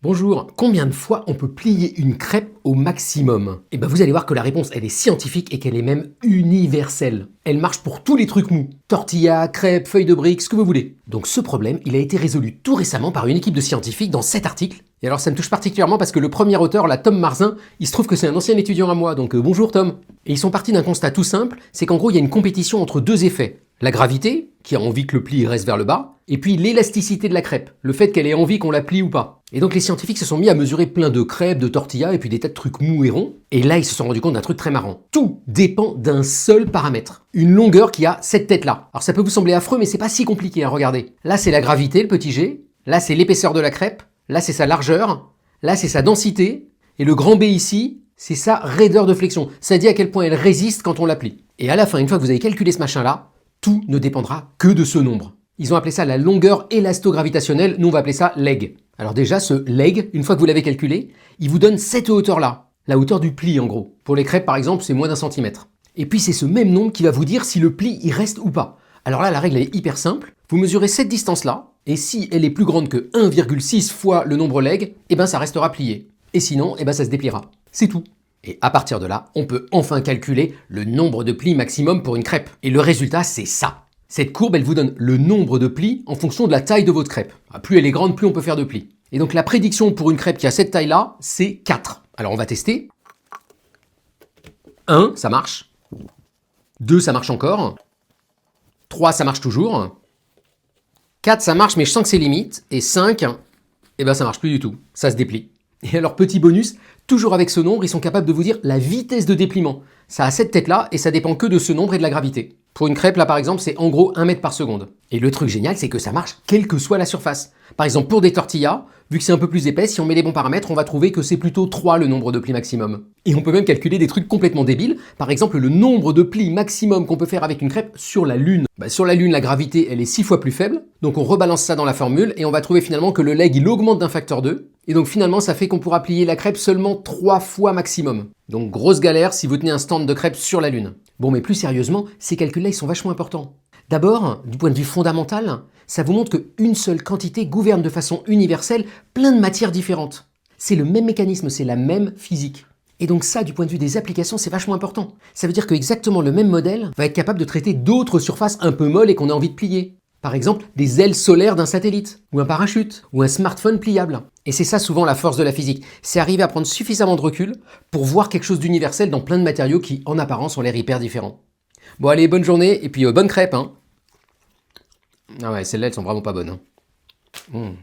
Bonjour, combien de fois on peut plier une crêpe au maximum? Eh ben vous allez voir que la réponse elle est scientifique et qu'elle est même universelle. Elle marche pour tous les trucs mous. Tortilla, crêpes, feuilles de briques, ce que vous voulez. Donc ce problème, il a été résolu tout récemment par une équipe de scientifiques dans 7 articles. Et alors ça me touche particulièrement parce que le premier auteur, là, Tom Marzin, il se trouve que c'est un ancien étudiant à moi, donc bonjour Tom. Et ils sont partis d'un constat tout simple, c'est qu'en gros il y a une compétition entre deux effets. La gravité, qui a envie que le pli reste vers le bas, et puis l'élasticité de la crêpe, le fait qu'elle ait envie qu'on la plie ou pas. Et donc les scientifiques se sont mis à mesurer plein de crêpes, de tortillas et puis des tas de trucs mous et ronds. Et là ils se sont rendus compte d'un truc très marrant. Tout dépend d'un seul paramètre. Une longueur qui a cette tête-là. Alors ça peut vous sembler affreux mais c'est pas si compliqué à regarder. Là c'est la gravité, le petit g. Là c'est l'épaisseur de la crêpe. Là c'est sa largeur. Là c'est sa densité. Et le grand B ici, c'est sa raideur de flexion. Ça dit à quel point elle résiste quand on la plie. Et à la fin, une fois que vous avez calculé ce machin-là, tout ne dépendra que de ce nombre. Ils ont appelé ça la longueur élastogravitationnelle, nous on va appeler ça leg. Alors déjà, ce leg, une fois que vous l'avez calculé, il vous donne cette hauteur-là, la hauteur du pli en gros. Pour les crêpes par exemple, c'est moins d'1 cm. Et puis c'est ce même nombre qui va vous dire si le pli il reste ou pas. Alors là, la règle elle est hyper simple. Vous mesurez cette distance-là, et si elle est plus grande que 1,6 fois le nombre leg, eh ben ça restera plié. Et sinon, eh ben ça se dépliera. C'est tout. Et à partir de là, on peut enfin calculer le nombre de plis maximum pour une crêpe. Et le résultat, c'est ça. Cette courbe, elle vous donne le nombre de plis en fonction de la taille de votre crêpe. Plus elle est grande, plus on peut faire de plis. Et donc la prédiction pour une crêpe qui a cette taille-là, c'est 4. Alors on va tester. 1, ça marche. 2, ça marche encore. 3, ça marche toujours. 4, ça marche, mais je sens que c'est limite. Et 5, eh ben ça marche plus du tout. Ça se déplie. Et alors petit bonus, toujours avec ce nombre, ils sont capables de vous dire la vitesse de dépliement. Ça a cette tête-là et ça dépend que de ce nombre et de la gravité. Pour une crêpe, là par exemple, c'est en gros 1 mètre par seconde. Et le truc génial, c'est que ça marche quelle que soit la surface. Par exemple, pour des tortillas, vu que c'est un peu plus épais, si on met les bons paramètres, on va trouver que c'est plutôt 3 le nombre de plis maximum. Et on peut même calculer des trucs complètement débiles. Par exemple, le nombre de plis maximum qu'on peut faire avec une crêpe sur la Lune. Sur la Lune, la gravité, elle est 6 fois plus faible. Donc on rebalance ça dans la formule et on va trouver finalement que le leg, il augmente d'un facteur 2. Et donc finalement, ça fait qu'on pourra plier la crêpe seulement 3 fois maximum. Donc grosse galère si vous tenez un stand de crêpes sur la Lune. Bon, mais plus sérieusement, ces calculs-là, ils sont vachement importants. D'abord, du point de vue fondamental, ça vous montre qu'une seule quantité gouverne de façon universelle plein de matières différentes. C'est le même mécanisme, c'est la même physique. Et donc ça, du point de vue des applications, c'est vachement important. Ça veut dire que exactement le même modèle va être capable de traiter d'autres surfaces un peu molles et qu'on a envie de plier. Par exemple, des ailes solaires d'un satellite, ou un parachute, ou un smartphone pliable. Et c'est ça souvent la force de la physique, c'est arriver à prendre suffisamment de recul pour voir quelque chose d'universel dans plein de matériaux qui, en apparence, ont l'air hyper différents. Bon allez, bonne journée, et puis bonne crêpe, hein. Ah ouais, celles-là, elles sont vraiment pas bonnes, hein.